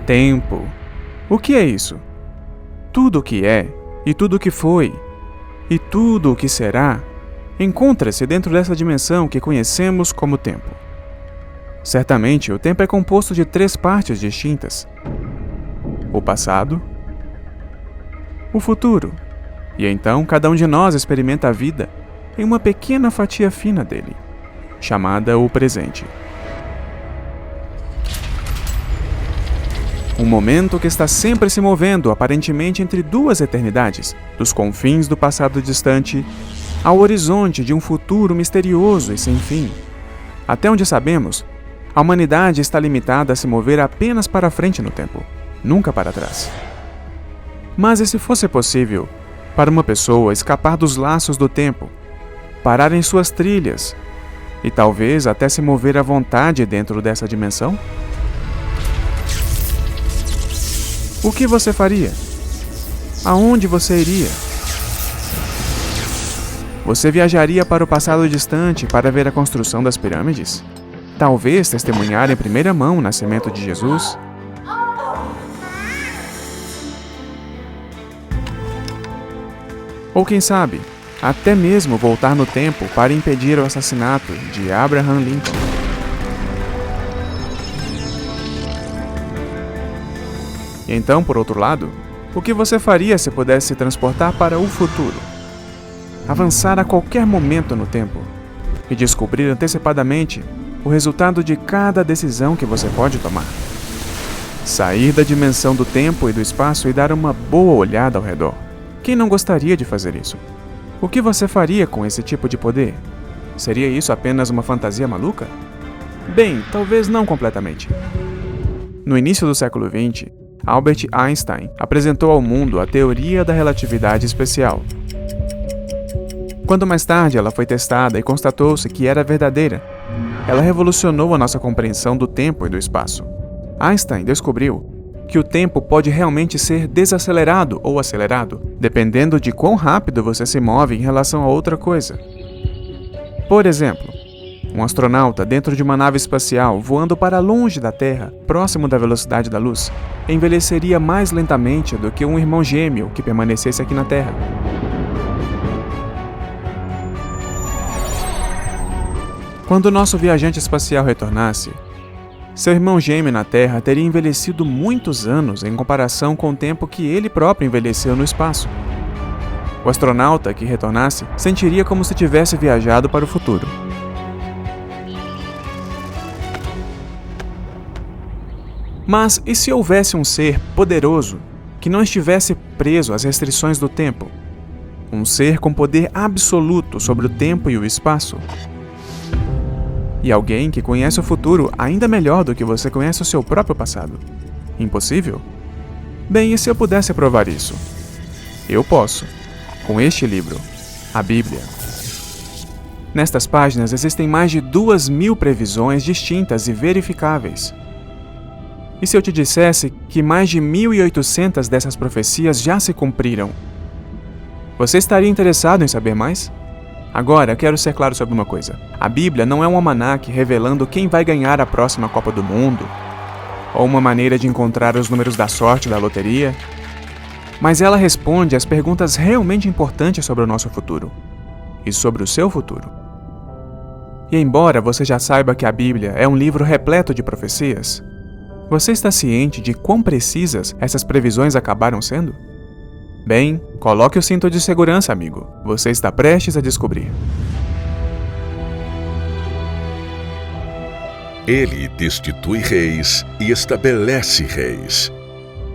Tempo. O que é isso? Tudo o que é, e tudo o que foi, e tudo o que será, encontra-se dentro dessa dimensão que conhecemos como tempo. Certamente, o tempo é composto de 3 partes distintas: o passado, o futuro, e então cada um de nós experimenta a vida em uma pequena fatia fina dele, chamada o presente. Um momento que está sempre se movendo aparentemente entre 2 eternidades, dos confins do passado distante ao horizonte de um futuro misterioso e sem fim. Até onde sabemos, a humanidade está limitada a se mover apenas para frente no tempo, nunca para trás. Mas e se fosse possível para uma pessoa escapar dos laços do tempo, parar em suas trilhas e talvez até se mover à vontade dentro dessa dimensão? O que você faria? Aonde você iria? Você viajaria para o passado distante para ver a construção das pirâmides? Talvez testemunhar em primeira mão o nascimento de Jesus? Ou quem sabe, até mesmo voltar no tempo para impedir o assassinato de Abraham Lincoln? E então, por outro lado, o que você faria se pudesse se transportar para o futuro? Avançar a qualquer momento no tempo e descobrir antecipadamente o resultado de cada decisão que você pode tomar. Sair da dimensão do tempo e do espaço e dar uma boa olhada ao redor. Quem não gostaria de fazer isso? O que você faria com esse tipo de poder? Seria isso apenas uma fantasia maluca? Bem, talvez não completamente. No início do século XX, Albert Einstein apresentou ao mundo a teoria da relatividade especial. Quando mais tarde ela foi testada e constatou-se que era verdadeira, ela revolucionou a nossa compreensão do tempo e do espaço. Einstein descobriu que o tempo pode realmente ser desacelerado ou acelerado, dependendo de quão rápido você se move em relação a outra coisa. Por exemplo, um astronauta dentro de uma nave espacial voando para longe da Terra, próximo da velocidade da luz, envelheceria mais lentamente do que um irmão gêmeo que permanecesse aqui na Terra. Quando o nosso viajante espacial retornasse, seu irmão gêmeo na Terra teria envelhecido muitos anos em comparação com o tempo que ele próprio envelheceu no espaço. O astronauta que retornasse sentiria como se tivesse viajado para o futuro. Mas e se houvesse um ser poderoso que não estivesse preso às restrições do tempo? Um ser com poder absoluto sobre o tempo e o espaço? E alguém que conhece o futuro ainda melhor do que você conhece o seu próprio passado? Impossível? Bem, e se eu pudesse provar isso? Eu posso, com este livro, a Bíblia. Nestas páginas existem mais de 2.000 previsões distintas e verificáveis. E se eu te dissesse que mais de 1.800 dessas profecias já se cumpriram? Você estaria interessado em saber mais? Agora, quero ser claro sobre uma coisa. A Bíblia não é um almanaque revelando quem vai ganhar a próxima Copa do Mundo, ou uma maneira de encontrar os números da sorte da loteria, mas ela responde às perguntas realmente importantes sobre o nosso futuro, e sobre o seu futuro. E embora você já saiba que a Bíblia é um livro repleto de profecias, você está ciente de quão precisas essas previsões acabaram sendo? Bem, coloque o cinto de segurança, amigo. Você está prestes a descobrir. Ele destitui reis e estabelece reis,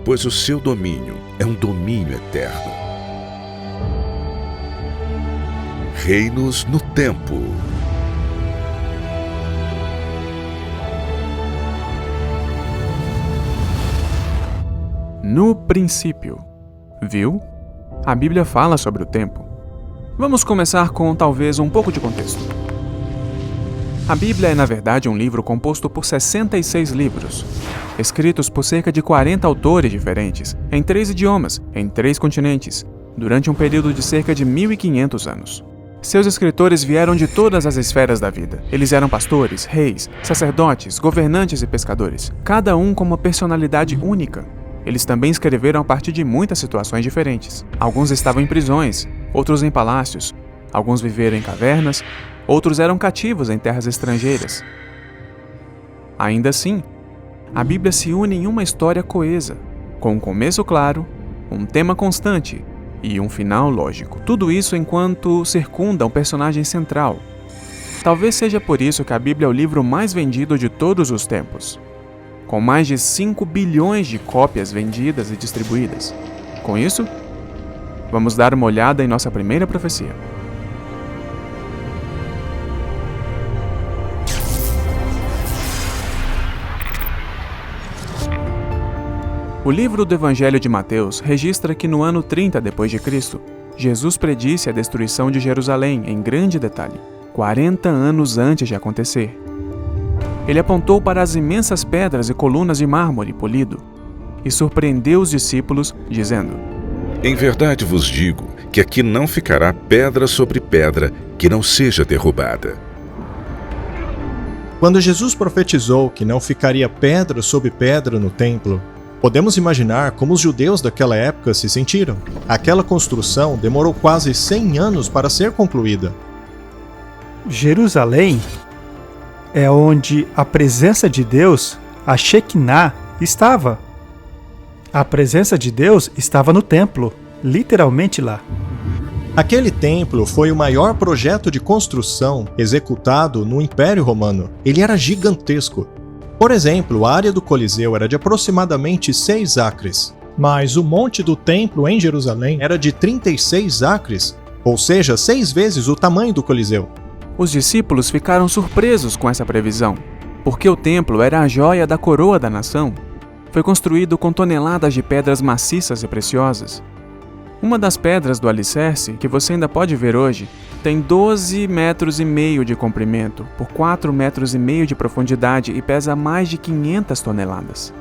pois o seu domínio é um domínio eterno. Reinos no tempo. No princípio. Viu? A Bíblia fala sobre o tempo. Vamos começar com talvez um pouco de contexto. A Bíblia é, na verdade, um livro composto por 66 livros, escritos por cerca de 40 autores diferentes, em 3 idiomas, em 3 continentes, durante um período de cerca de 1.500 anos. Seus escritores vieram de todas as esferas da vida. Eles eram pastores, reis, sacerdotes, governantes e pescadores, cada um com uma personalidade única. Eles também escreveram a partir de muitas situações diferentes. Alguns estavam em prisões, outros em palácios, alguns viveram em cavernas, outros eram cativos em terras estrangeiras. Ainda assim, a Bíblia se une em uma história coesa, com um começo claro, um tema constante e um final lógico. Tudo isso enquanto circunda um personagem central. Talvez seja por isso que a Bíblia é o livro mais vendido de todos os tempos, com mais de 5 bilhões de cópias vendidas e distribuídas. Com isso, vamos dar uma olhada em nossa primeira profecia. O livro do Evangelho de Mateus registra que no ano 30 d.C., Jesus predisse a destruição de Jerusalém em grande detalhe, 40 anos antes de acontecer. Ele apontou para as imensas pedras e colunas de mármore polido e surpreendeu os discípulos, dizendo: Em verdade vos digo que aqui não ficará pedra sobre pedra que não seja derrubada. Quando Jesus profetizou que não ficaria pedra sobre pedra no templo, podemos imaginar como os judeus daquela época se sentiram. Aquela construção demorou quase 100 anos para ser concluída. Jerusalém é onde a presença de Deus, a Shekinah, estava. A presença de Deus estava no templo, literalmente lá. Aquele templo foi o maior projeto de construção executado no Império Romano. Ele era gigantesco. Por exemplo, a área do Coliseu era de aproximadamente 6 acres, mas o monte do templo em Jerusalém era de 36 acres, ou seja, 6 vezes o tamanho do Coliseu. Os discípulos ficaram surpresos com essa previsão, porque o templo era a joia da coroa da nação. Foi construído com toneladas de pedras maciças e preciosas. Uma das pedras do alicerce, que você ainda pode ver hoje, tem 12,5 metros de comprimento por 4,5 metros de profundidade e pesa mais de 500 toneladas.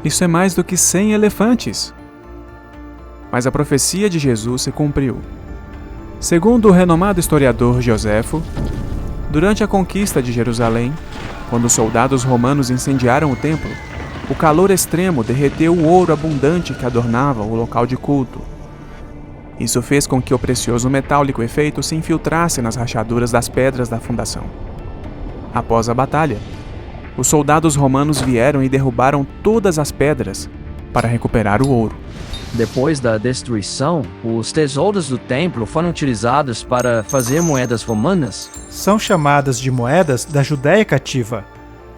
Isso é mais do que 100 elefantes. Mas a profecia de Jesus se cumpriu. Segundo o renomado historiador Joséfo, durante a conquista de Jerusalém, quando os soldados romanos incendiaram o templo, o calor extremo derreteu o ouro abundante que adornava o local de culto. Isso fez com que o precioso metal liquefeito se infiltrasse nas rachaduras das pedras da fundação. Após a batalha, os soldados romanos vieram e derrubaram todas as pedras para recuperar o ouro. Depois da destruição, os tesouros do templo foram utilizados para fazer moedas romanas. São chamadas de moedas da Judéia cativa.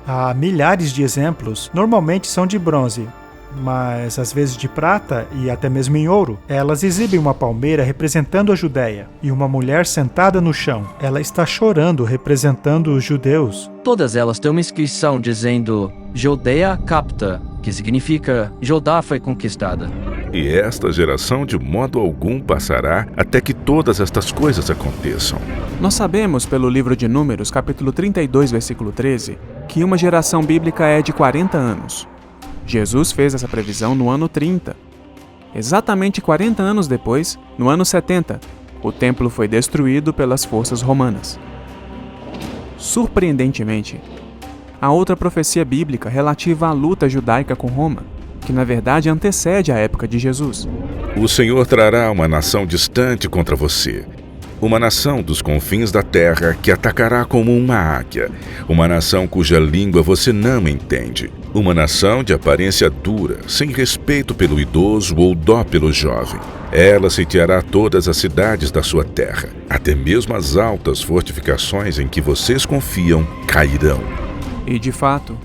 Há milhares de exemplos, normalmente são de bronze, mas às vezes de prata e até mesmo em ouro. Elas exibem uma palmeira representando a Judéia e uma mulher sentada no chão. Ela está chorando, representando os judeus. Todas elas têm uma inscrição dizendo Judéia capta, que significa Judá foi conquistada. E esta geração de modo algum passará até que todas estas coisas aconteçam. Nós sabemos pelo livro de Números, capítulo 32, versículo 13, que uma geração bíblica é de 40 anos. Jesus fez essa previsão no ano 30. Exatamente 40 anos depois, no ano 70, o templo foi destruído pelas forças romanas. Surpreendentemente, há outra profecia bíblica relativa à luta judaica com Roma, que na verdade antecede a época de Jesus. O Senhor trará uma nação distante contra você, uma nação dos confins da terra que atacará como uma águia, uma nação cuja língua você não entende, uma nação de aparência dura, sem respeito pelo idoso ou dó pelo jovem. Ela sitiará todas as cidades da sua terra, até mesmo as altas fortificações em que vocês confiam cairão. E de fato,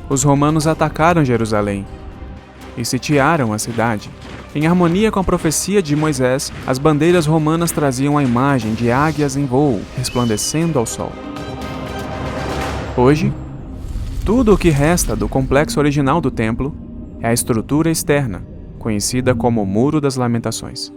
os romanos atacaram Jerusalém e sitiaram a cidade. Em harmonia com a profecia de Moisés, as bandeiras romanas traziam a imagem de águias em voo, resplandecendo ao sol. Hoje, tudo o que resta do complexo original do templo é a estrutura externa, conhecida como Muro das Lamentações.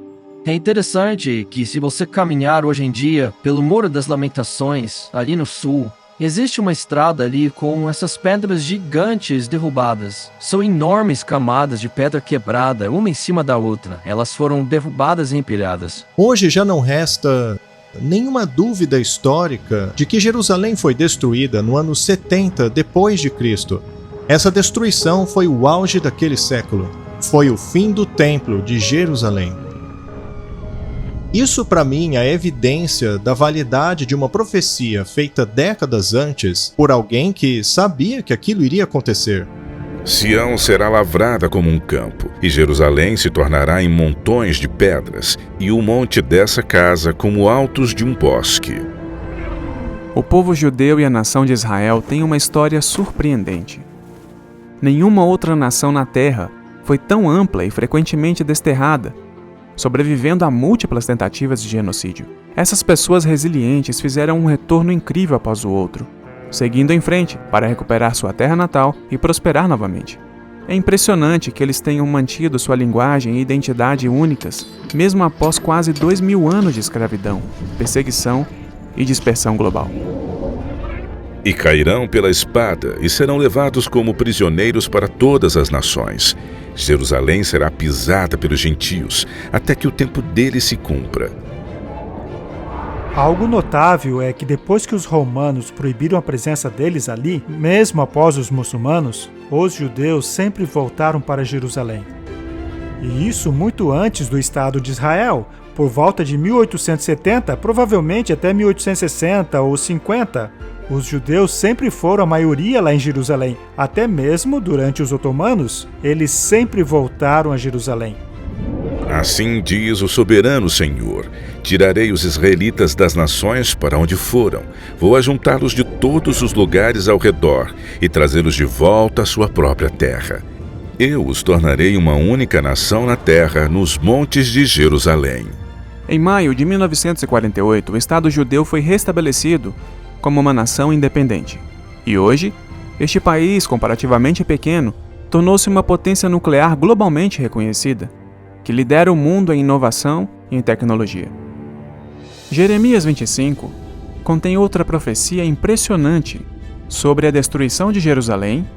É interessante que se você caminhar hoje em dia pelo Muro das Lamentações, ali no sul, existe uma estrada ali com essas pedras gigantes derrubadas. São enormes camadas de pedra quebrada, uma em cima da outra. Elas foram derrubadas e empilhadas. Hoje já não resta nenhuma dúvida histórica de que Jerusalém foi destruída no ano 70 depois de Cristo. Essa destruição foi o auge daquele século. Foi o fim do Templo de Jerusalém. Isso para mim é evidência da validade de uma profecia feita décadas antes por alguém que sabia que aquilo iria acontecer. Sião será lavrada como um campo, e Jerusalém se tornará em montões de pedras, e o monte dessa casa como altos de um bosque. O povo judeu e a nação de Israel têm uma história surpreendente. Nenhuma outra nação na Terra foi tão ampla e frequentemente desterrada, sobrevivendo a múltiplas tentativas de genocídio. Essas pessoas resilientes fizeram um retorno incrível após o outro, seguindo em frente para recuperar sua terra natal e prosperar novamente. É impressionante que eles tenham mantido sua linguagem e identidade únicas, mesmo após quase 2000 anos de escravidão, perseguição e dispersão global. E cairão pela espada e serão levados como prisioneiros para todas as nações. Jerusalém será pisada pelos gentios, até que o tempo deles se cumpra. Algo notável é que depois que os romanos proibiram a presença deles ali, mesmo após os muçulmanos, os judeus sempre voltaram para Jerusalém. E isso muito antes do Estado de Israel, por volta de 1870, provavelmente até 1860 ou 50. Os judeus sempre foram a maioria lá em Jerusalém. Até mesmo durante os otomanos, eles sempre voltaram a Jerusalém. Assim diz o soberano Senhor: tirarei os israelitas das nações para onde foram, vou ajuntá-los de todos os lugares ao redor e trazê-los de volta à sua própria terra. Eu os tornarei uma única nação na terra, nos montes de Jerusalém. Em maio de 1948, o Estado judeu foi restabelecido como uma nação independente. E hoje, este país, comparativamente pequeno, tornou-se uma potência nuclear globalmente reconhecida, que lidera o mundo em inovação e em tecnologia. Jeremias 25 contém outra profecia impressionante sobre a destruição de Jerusalém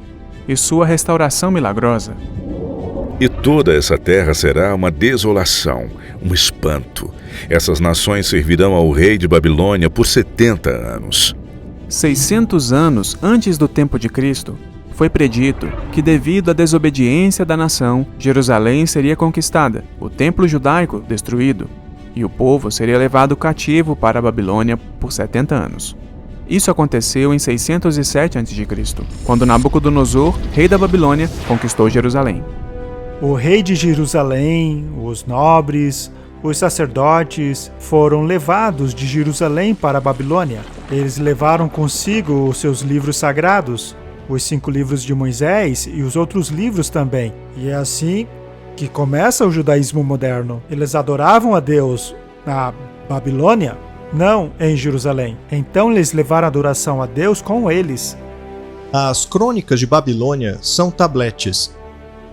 e sua restauração milagrosa. E toda essa terra será uma desolação, um espanto. Essas nações servirão ao rei de Babilônia por 70 anos. 600 anos antes do tempo de Cristo, foi predito que, devido à desobediência da nação, Jerusalém seria conquistada, o templo judaico destruído, e o povo seria levado cativo para a Babilônia por 70 anos. Isso aconteceu em 607 a.C., quando Nabucodonosor, rei da Babilônia, conquistou Jerusalém. O rei de Jerusalém, os nobres, os sacerdotes foram levados de Jerusalém para a Babilônia. Eles levaram consigo os seus livros sagrados, os 5 livros de Moisés e os outros livros também. E é assim que começa o judaísmo moderno. Eles adoravam a Deus na Babilônia, não em Jerusalém. Então eles levaram a adoração a Deus com eles. As crônicas de Babilônia são tabletes,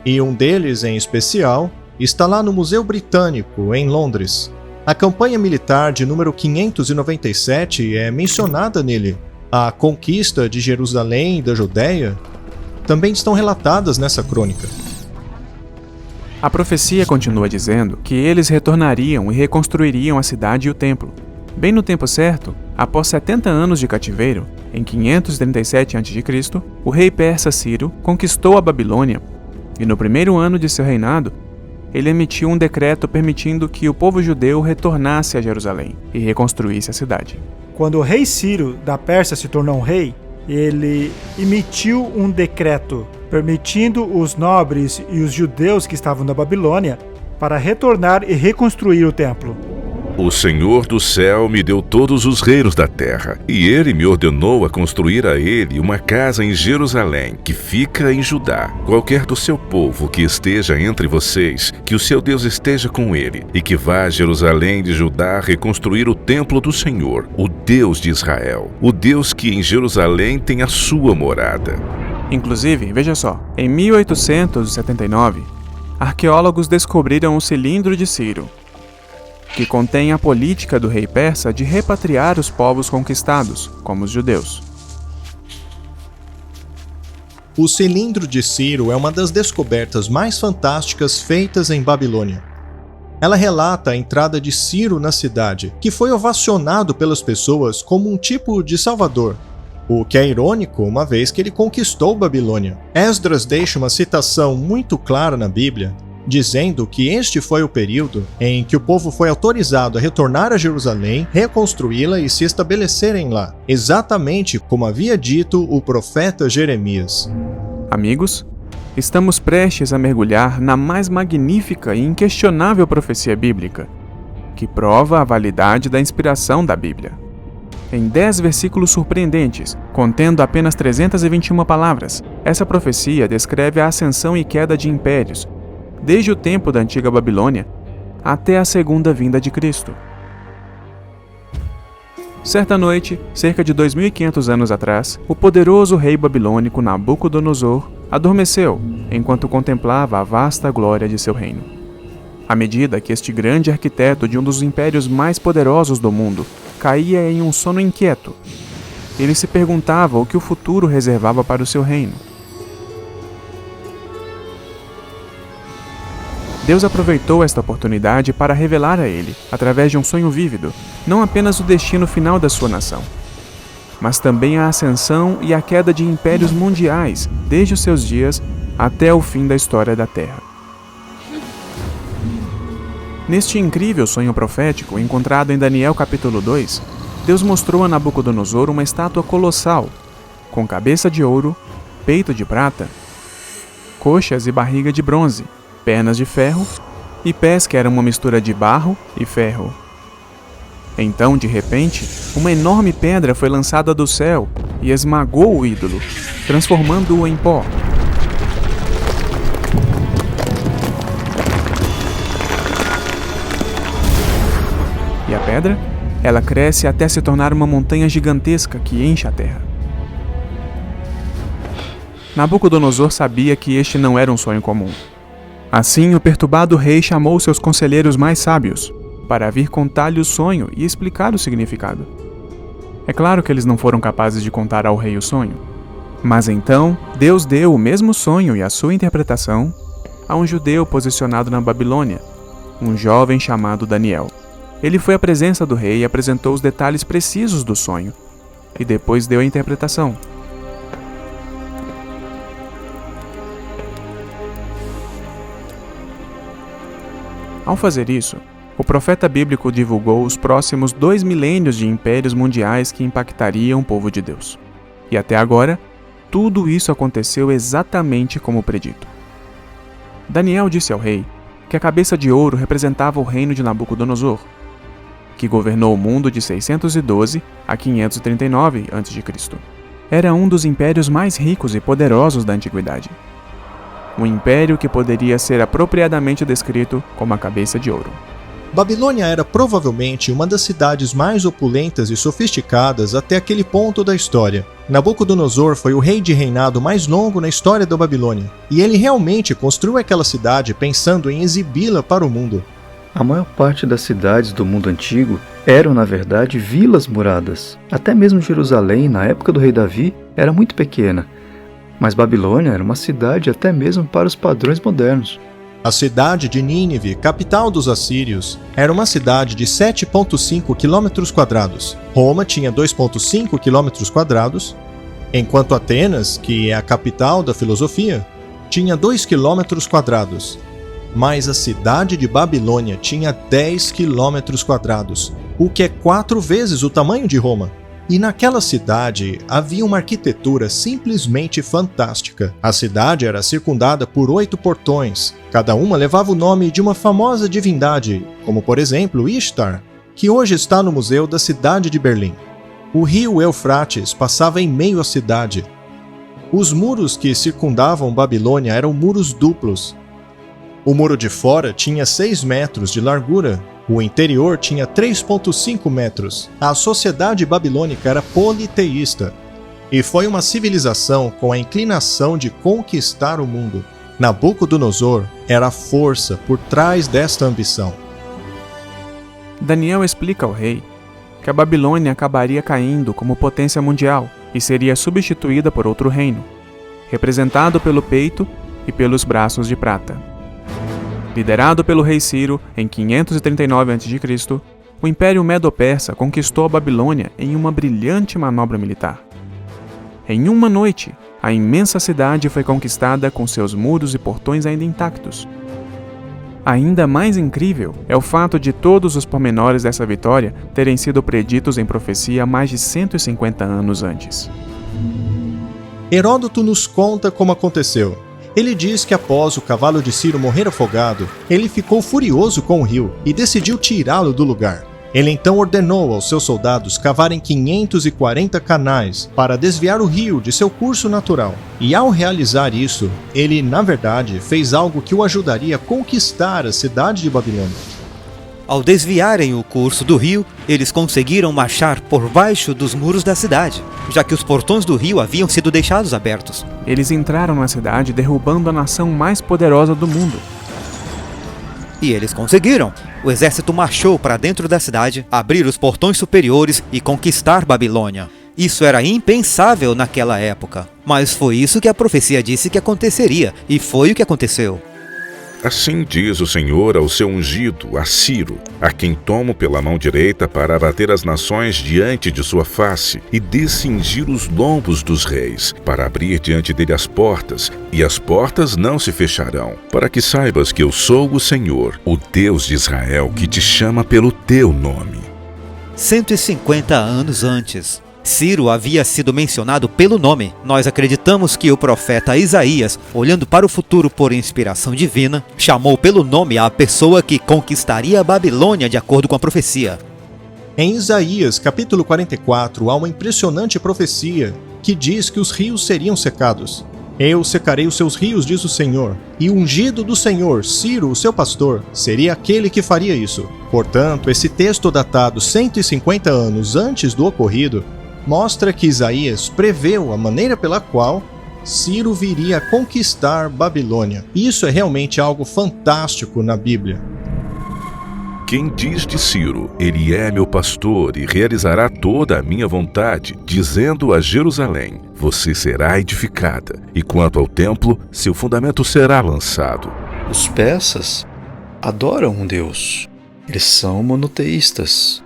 e um deles em especial está lá no Museu Britânico, em Londres. A campanha militar de número 597 é mencionada nele. A conquista de Jerusalém e da Judéia também estão relatadas nessa crônica. A profecia continua dizendo que eles retornariam e reconstruiriam a cidade e o templo. Bem no tempo certo, após 70 anos de cativeiro, em 537 a.C., o rei persa Ciro conquistou a Babilônia e no primeiro ano de seu reinado, ele emitiu um decreto permitindo que o povo judeu retornasse a Jerusalém e reconstruísse a cidade. Quando o rei Ciro da Pérsia se tornou um rei, ele emitiu um decreto permitindo os nobres e os judeus que estavam na Babilônia para retornar e reconstruir o templo. O Senhor do céu me deu todos os reinos da terra, e ele me ordenou a construir a ele uma casa em Jerusalém, que fica em Judá. Qualquer do seu povo que esteja entre vocês, que o seu Deus esteja com ele, e que vá a Jerusalém de Judá reconstruir o templo do Senhor, o Deus de Israel, o Deus que em Jerusalém tem a sua morada. Inclusive, veja só, em 1879, arqueólogos descobriram o cilindro de Ciro, que contém a política do rei persa de repatriar os povos conquistados, como os judeus. O cilindro de Ciro é uma das descobertas mais fantásticas feitas em Babilônia. Ela relata a entrada de Ciro na cidade, que foi ovacionado pelas pessoas como um tipo de salvador, o que é irônico, uma vez que ele conquistou Babilônia. Esdras deixa uma citação muito clara na Bíblia, dizendo que este foi o período em que o povo foi autorizado a retornar a Jerusalém, reconstruí-la e se estabelecerem lá, exatamente como havia dito o profeta Jeremias. Amigos, estamos prestes a mergulhar na mais magnífica e inquestionável profecia bíblica, que prova a validade da inspiração da Bíblia. Em 10 versículos surpreendentes, contendo apenas 321 palavras, essa profecia descreve a ascensão e queda de impérios, desde o tempo da antiga Babilônia até a segunda vinda de Cristo. Certa noite, cerca de 2.500 anos atrás, o poderoso rei babilônico Nabucodonosor adormeceu enquanto contemplava a vasta glória de seu reino. À medida que este grande arquiteto de um dos impérios mais poderosos do mundo caía em um sono inquieto, ele se perguntava o que o futuro reservava para o seu reino. Deus aproveitou esta oportunidade para revelar a ele, através de um sonho vívido, não apenas o destino final da sua nação, mas também a ascensão e a queda de impérios mundiais desde os seus dias até o fim da história da Terra. Neste incrível sonho profético, encontrado em Daniel capítulo 2, Deus mostrou a Nabucodonosor uma estátua colossal, com cabeça de ouro, peito de prata, coxas e barriga de bronze, pernas de ferro e pés que eram uma mistura de barro e ferro. Então, de repente, uma enorme pedra foi lançada do céu e esmagou o ídolo, transformando-o em pó. E a pedra? Ela cresce até se tornar uma montanha gigantesca que enche a terra. Nabucodonosor sabia que este não era um sonho comum. Assim, o perturbado rei chamou seus conselheiros mais sábios para vir contar-lhe o sonho e explicar o significado. É claro que eles não foram capazes de contar ao rei o sonho, mas então Deus deu o mesmo sonho e a sua interpretação a um judeu posicionado na Babilônia, um jovem chamado Daniel. Ele foi à presença do rei e apresentou os detalhes precisos do sonho, e depois deu a interpretação. Ao fazer isso, o profeta bíblico divulgou os próximos 2 milênios de impérios mundiais que impactariam o povo de Deus. E até agora, tudo isso aconteceu exatamente como predito. Daniel disse ao rei que a cabeça de ouro representava o reino de Nabucodonosor, que governou o mundo de 612 a 539 a.C. Era um dos impérios mais ricos e poderosos da antiguidade. Um império que poderia ser apropriadamente descrito como a cabeça de ouro. Babilônia era provavelmente uma das cidades mais opulentas e sofisticadas até aquele ponto da história. Nabucodonosor foi o rei de reinado mais longo na história da Babilônia, e ele realmente construiu aquela cidade pensando em exibi-la para o mundo. A maior parte das cidades do mundo antigo eram, na verdade, vilas muradas. Até mesmo Jerusalém, na época do rei Davi, era muito pequena. Mas Babilônia era uma cidade até mesmo para os padrões modernos. A cidade de Nínive, capital dos assírios, era uma cidade de 7,5 km². Roma tinha 2,5 km², enquanto Atenas, que é a capital da filosofia, tinha 2 km². Mas a cidade de Babilônia tinha 10 km², o que é 4 vezes o tamanho de Roma. E naquela cidade havia uma arquitetura simplesmente fantástica. A cidade era circundada por 8 portões. Cada uma levava o nome de uma famosa divindade, como por exemplo Ishtar, que hoje está no Museu da Cidade de Berlim. O rio Eufrates passava em meio à cidade. Os muros que circundavam Babilônia eram muros duplos. O muro de fora tinha 6 metros de largura. O interior tinha 3,5 metros. A sociedade babilônica era politeísta e foi uma civilização com a inclinação de conquistar o mundo. Nabucodonosor era a força por trás desta ambição. Daniel explica ao rei que a Babilônia acabaria caindo como potência mundial e seria substituída por outro reino, representado pelo peito e pelos braços de prata. Liderado pelo rei Ciro em 539 a.C., o Império Medo-Persa conquistou a Babilônia em uma brilhante manobra militar. Em uma noite, a imensa cidade foi conquistada com seus muros e portões ainda intactos. Ainda mais incrível é o fato de todos os pormenores dessa vitória terem sido preditos em profecia mais de 150 anos antes. Heródoto nos conta como aconteceu. Ele diz que após o cavalo de Ciro morrer afogado, ele ficou furioso com o rio e decidiu tirá-lo do lugar. Ele então ordenou aos seus soldados cavarem 540 canais para desviar o rio de seu curso natural. E ao realizar isso, ele, na verdade, fez algo que o ajudaria a conquistar a cidade de Babilônia. Ao desviarem o curso do rio, eles conseguiram marchar por baixo dos muros da cidade, já que os portões do rio haviam sido deixados abertos. Eles entraram na cidade derrubando a nação mais poderosa do mundo. E eles conseguiram. O exército marchou para dentro da cidade, abrir os portões superiores e conquistar Babilônia. Isso era impensável naquela época, mas foi isso que a profecia disse que aconteceria, e foi o que aconteceu. Assim diz o Senhor ao seu ungido, a Ciro, a quem tomo pela mão direita para abater as nações diante de sua face e descingir os lombos dos reis, para abrir diante dele as portas, e as portas não se fecharão, para que saibas que eu sou o Senhor, o Deus de Israel, que te chama pelo teu nome. 150 anos antes, Ciro havia sido mencionado pelo nome. Nós acreditamos que o profeta Isaías, olhando para o futuro por inspiração divina, chamou pelo nome a pessoa que conquistaria a Babilônia de acordo com a profecia. Em Isaías, capítulo 44, há uma impressionante profecia que diz que os rios seriam secados. Eu secarei os seus rios, diz o Senhor, e o ungido do Senhor, Ciro, o seu pastor, seria aquele que faria isso. Portanto, esse texto datado 150 anos antes do ocorrido mostra que Isaías preveu a maneira pela qual Ciro viria a conquistar Babilônia. Isso é realmente algo fantástico na Bíblia. Quem diz de Ciro, ele é meu pastor e realizará toda a minha vontade, dizendo a Jerusalém, você será edificada, e quanto ao templo, seu fundamento será lançado. Os persas adoram um Deus. Eles são monoteístas.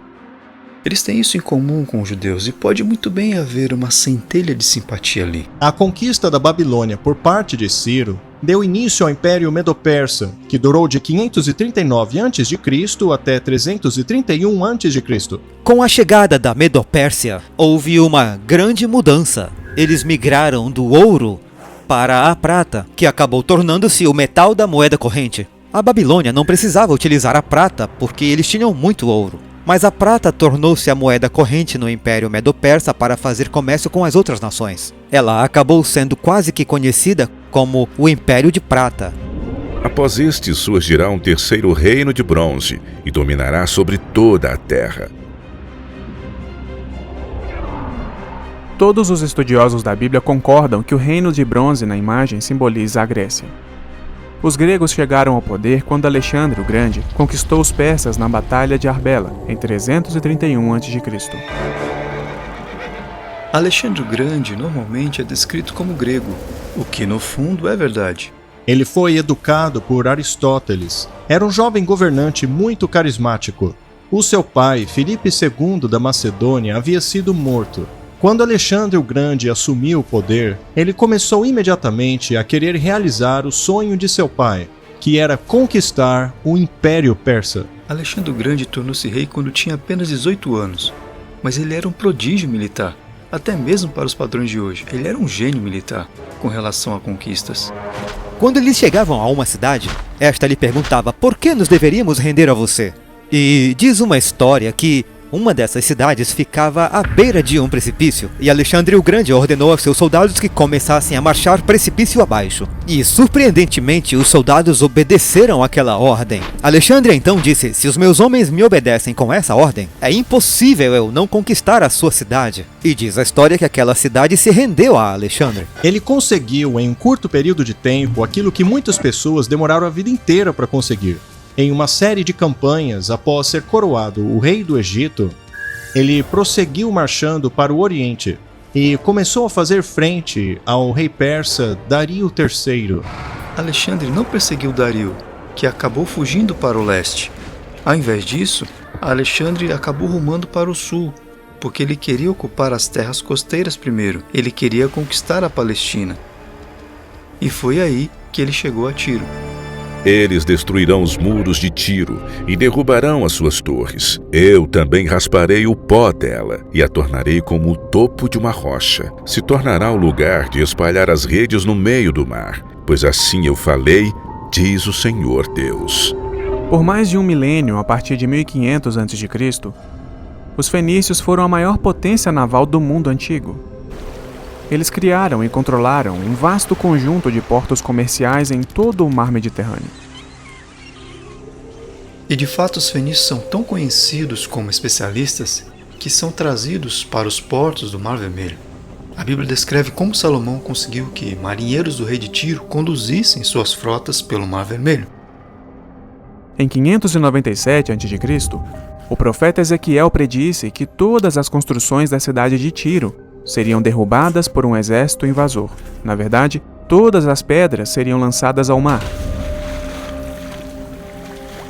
Eles têm isso em comum com os judeus e pode muito bem haver uma centelha de simpatia ali. A conquista da Babilônia por parte de Ciro deu início ao Império Medo-Persa, que durou de 539 a.C. até 331 a.C. Com a chegada da Medo-Pérsia, houve uma grande mudança. Eles migraram do ouro para a prata, que acabou tornando-se o metal da moeda corrente. A Babilônia não precisava utilizar a prata porque eles tinham muito ouro. Mas a prata tornou-se a moeda corrente no Império Medo-Persa para fazer comércio com as outras nações. Ela acabou sendo quase que conhecida como o Império de Prata. Após este surgirá um terceiro reino de bronze e dominará sobre toda a terra. Todos os estudiosos da Bíblia concordam que o reino de bronze na imagem simboliza a Grécia. Os gregos chegaram ao poder quando Alexandre o Grande conquistou os persas na Batalha de Arbela, em 331 a.C. Alexandre o Grande normalmente é descrito como grego, o que no fundo é verdade. Ele foi educado por Aristóteles. Era um jovem governante muito carismático. O seu pai, Filipe II da Macedônia, havia sido morto. Quando Alexandre o Grande assumiu o poder, ele começou imediatamente a querer realizar o sonho de seu pai, que era conquistar o Império Persa. Alexandre o Grande tornou-se rei quando tinha apenas 18 anos, mas ele era um prodígio militar, até mesmo para os padrões de hoje. Ele era um gênio militar com relação a conquistas. Quando eles chegavam a uma cidade, esta lhe perguntava por que nos deveríamos render a você. E diz uma história que uma dessas cidades ficava à beira de um precipício, e Alexandre o Grande ordenou aos seus soldados que começassem a marchar precipício abaixo. E, surpreendentemente, os soldados obedeceram àquela ordem. Alexandre então disse: se os meus homens me obedecem com essa ordem, é impossível eu não conquistar a sua cidade. E diz a história que aquela cidade se rendeu a Alexandre. Ele conseguiu, em um curto período de tempo, aquilo que muitas pessoas demoraram a vida inteira para conseguir. Em uma série de campanhas, após ser coroado o rei do Egito, ele prosseguiu marchando para o Oriente e começou a fazer frente ao rei persa Dario III. Alexandre não perseguiu Dario, que acabou fugindo para o leste. Ao invés disso, Alexandre acabou rumando para o sul, porque ele queria ocupar as terras costeiras primeiro. Ele queria conquistar a Palestina. E foi aí que ele chegou a Tiro. Eles destruirão os muros de Tiro e derrubarão as suas torres. Eu também rasparei o pó dela e a tornarei como o topo de uma rocha. Se tornará o lugar de espalhar as redes no meio do mar, pois assim eu falei, diz o Senhor Deus. Por mais de um milênio, a partir de 1500 a.C., os fenícios foram a maior potência naval do mundo antigo. Eles criaram e controlaram um vasto conjunto de portos comerciais em todo o mar Mediterrâneo. E de fato os fenícios são tão conhecidos como especialistas que são trazidos para os portos do Mar Vermelho. A Bíblia descreve como Salomão conseguiu que marinheiros do rei de Tiro conduzissem suas frotas pelo Mar Vermelho. Em 597 a.C., o profeta Ezequiel predisse que todas as construções da cidade de Tiro seriam derrubadas por um exército invasor. Na verdade, todas as pedras seriam lançadas ao mar.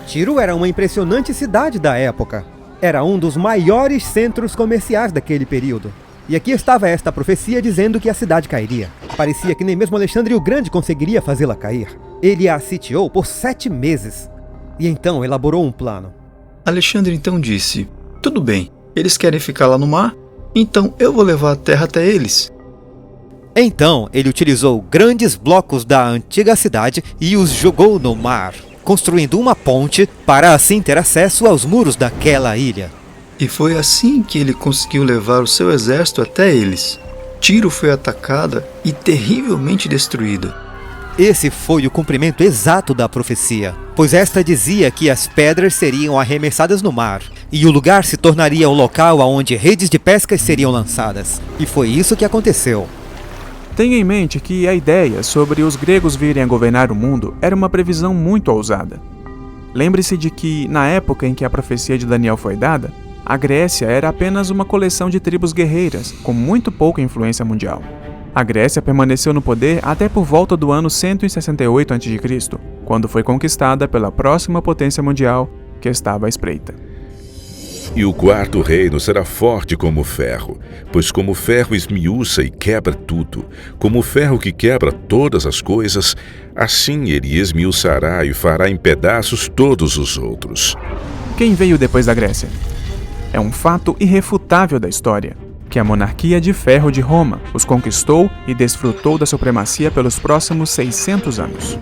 Tiro era uma impressionante cidade da época. Era um dos maiores centros comerciais daquele período. E aqui estava esta profecia dizendo que a cidade cairia. Parecia que nem mesmo Alexandre o Grande conseguiria fazê-la cair. Ele a sitiou por 7 meses. E então elaborou um plano. Alexandre então disse: tudo bem, eles querem ficar lá no mar? Então eu vou levar a terra até eles. Então ele utilizou grandes blocos da antiga cidade e os jogou no mar, construindo uma ponte para assim ter acesso aos muros daquela ilha. E foi assim que ele conseguiu levar o seu exército até eles. Tiro foi atacada e terrivelmente destruída. Esse foi o cumprimento exato da profecia, pois esta dizia que as pedras seriam arremessadas no mar, e o lugar se tornaria um local onde redes de pescas seriam lançadas. E foi isso que aconteceu. Tenha em mente que a ideia sobre os gregos virem a governar o mundo era uma previsão muito ousada. Lembre-se de que, na época em que a profecia de Daniel foi dada, a Grécia era apenas uma coleção de tribos guerreiras, com muito pouca influência mundial. A Grécia permaneceu no poder até por volta do ano 168 a.C., quando foi conquistada pela próxima potência mundial que estava à espreita. E o quarto reino será forte como o ferro, pois como o ferro esmiuça e quebra tudo, como o ferro que quebra todas as coisas, assim ele esmiuçará e fará em pedaços todos os outros. Quem veio depois da Grécia? É um fato irrefutável da história, que a monarquia de ferro de Roma os conquistou e desfrutou da supremacia pelos próximos 600 anos.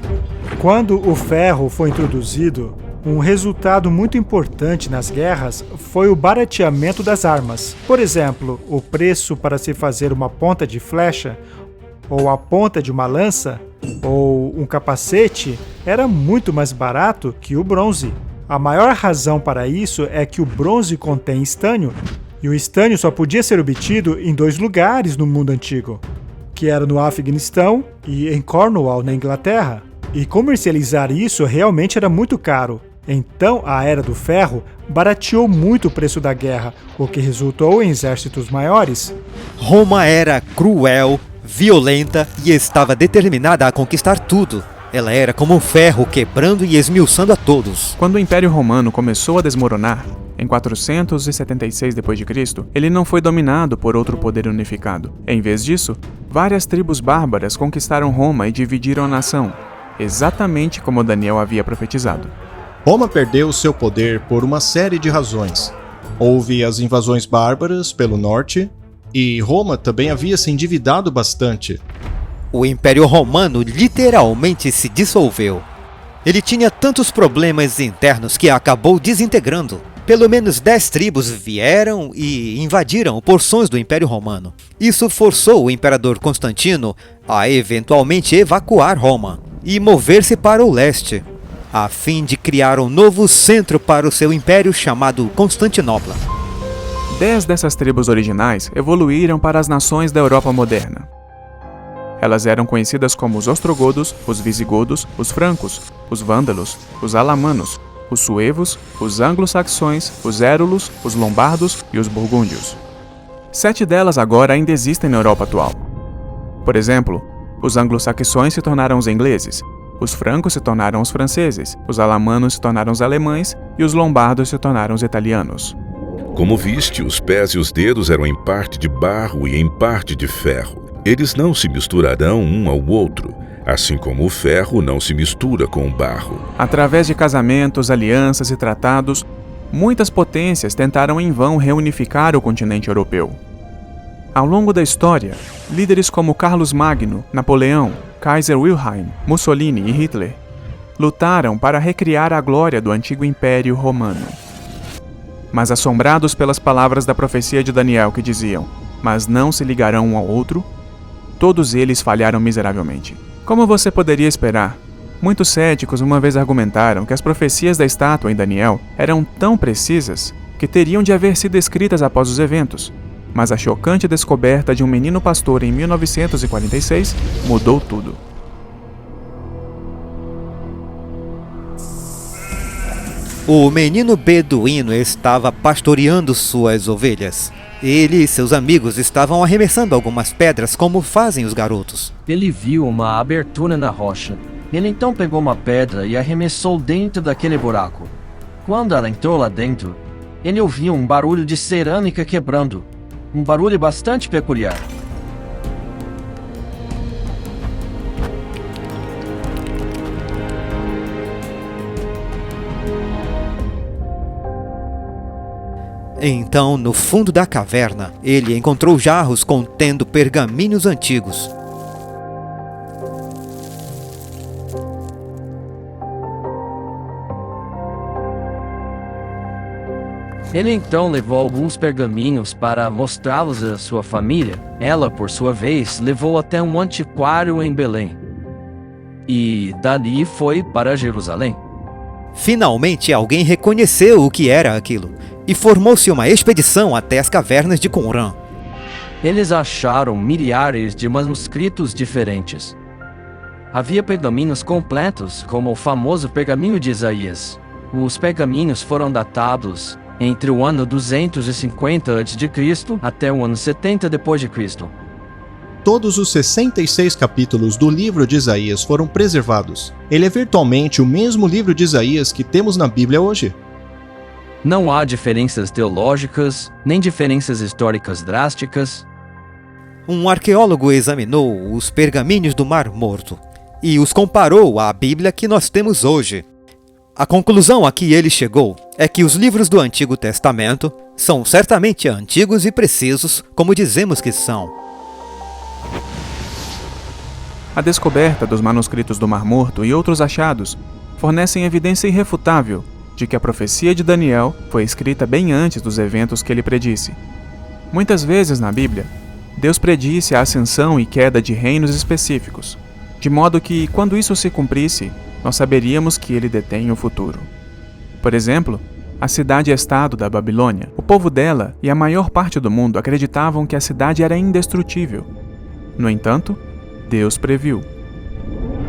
Quando o ferro foi introduzido, um resultado muito importante nas guerras foi o barateamento das armas. Por exemplo, o preço para se fazer uma ponta de flecha, ou a ponta de uma lança, ou um capacete, era muito mais barato que o bronze. A maior razão para isso é que o bronze contém estânio, e o estânio só podia ser obtido em 2 lugares no mundo antigo, que era no Afeganistão e em Cornwall, na Inglaterra. E comercializar isso realmente era muito caro. Então a Era do Ferro barateou muito o preço da guerra, o que resultou em exércitos maiores. Roma era cruel, violenta e estava determinada a conquistar tudo. Ela era como um ferro quebrando e esmiuçando a todos. Quando o Império Romano começou a desmoronar, em 476 d.C., ele não foi dominado por outro poder unificado. Em vez disso, várias tribos bárbaras conquistaram Roma e dividiram a nação, exatamente como Daniel havia profetizado. Roma perdeu seu poder por uma série de razões. Houve as invasões bárbaras pelo norte, e Roma também havia se endividado bastante. O Império Romano literalmente se dissolveu. Ele tinha tantos problemas internos que acabou desintegrando. Pelo menos 10 tribos vieram e invadiram porções do Império Romano. Isso forçou o imperador Constantino a eventualmente evacuar Roma e mover-se para o leste, a fim de criar um novo centro para o seu império chamado Constantinopla. 10 dessas tribos originais evoluíram para as nações da Europa moderna. Elas eram conhecidas como os ostrogodos, os visigodos, os francos, os vândalos, os alamanos, os suevos, os anglo-saxões, os érulos, os lombardos e os burgúndios. 7 delas agora ainda existem na Europa atual. Por exemplo, os anglo-saxões se tornaram os ingleses, Os francos se tornaram os franceses, os alamanos se tornaram os alemães e os lombardos se tornaram os italianos. Como viste, os pés e os dedos eram em parte de barro e em parte de ferro. Eles não se misturarão um ao outro, assim como o ferro não se mistura com o barro. Através de casamentos, alianças e tratados, muitas potências tentaram em vão reunificar o continente europeu. Ao longo da história, líderes como Carlos Magno, Napoleão, Kaiser Wilhelm, Mussolini e Hitler lutaram para recriar a glória do antigo Império Romano. Mas assombrados pelas palavras da profecia de Daniel que diziam: "Mas não se ligarão um ao outro", todos eles falharam miseravelmente. Como você poderia esperar, muitos céticos uma vez argumentaram que as profecias da estátua em Daniel eram tão precisas que teriam de haver sido escritas após os eventos, mas a chocante descoberta de um menino pastor em 1946 mudou tudo. O menino beduíno estava pastoreando suas ovelhas. Ele e seus amigos estavam arremessando algumas pedras como fazem os garotos. Ele viu uma abertura na rocha. Ele então pegou uma pedra e arremessou dentro daquele buraco. Quando ela entrou lá dentro, ele ouviu um barulho de cerâmica quebrando. Um barulho bastante peculiar. Então, no fundo da caverna, ele encontrou jarros contendo pergaminhos antigos. Ele então levou alguns pergaminhos para mostrá-los à sua família. Ela, por sua vez, levou até um antiquário em Belém. E dali foi para Jerusalém. Finalmente, alguém reconheceu o que era aquilo, e formou-se uma expedição até as cavernas de Qumran. Eles acharam milhares de manuscritos diferentes. Havia pergaminhos completos, como o famoso pergaminho de Isaías. Os pergaminhos foram datados entre o ano 250 a.C. até o ano 70 d.C. Todos os 66 capítulos do livro de Isaías foram preservados. Ele é virtualmente o mesmo livro de Isaías que temos na Bíblia hoje. Não há diferenças teológicas, nem diferenças históricas drásticas. Um arqueólogo examinou os pergaminhos do Mar Morto e os comparou à Bíblia que nós temos hoje. A conclusão a que ele chegou é que os livros do Antigo Testamento são certamente antigos e precisos, como dizemos que são. A descoberta dos manuscritos do Mar Morto e outros achados fornecem evidência irrefutável de que a profecia de Daniel foi escrita bem antes dos eventos que ele predisse. Muitas vezes na Bíblia, Deus predisse a ascensão e queda de reinos específicos, de modo que, quando isso se cumprisse, nós saberíamos que ele detém o futuro. Por exemplo, a cidade-estado da Babilônia. O povo dela e a maior parte do mundo acreditavam que a cidade era indestrutível. No entanto, Deus previu.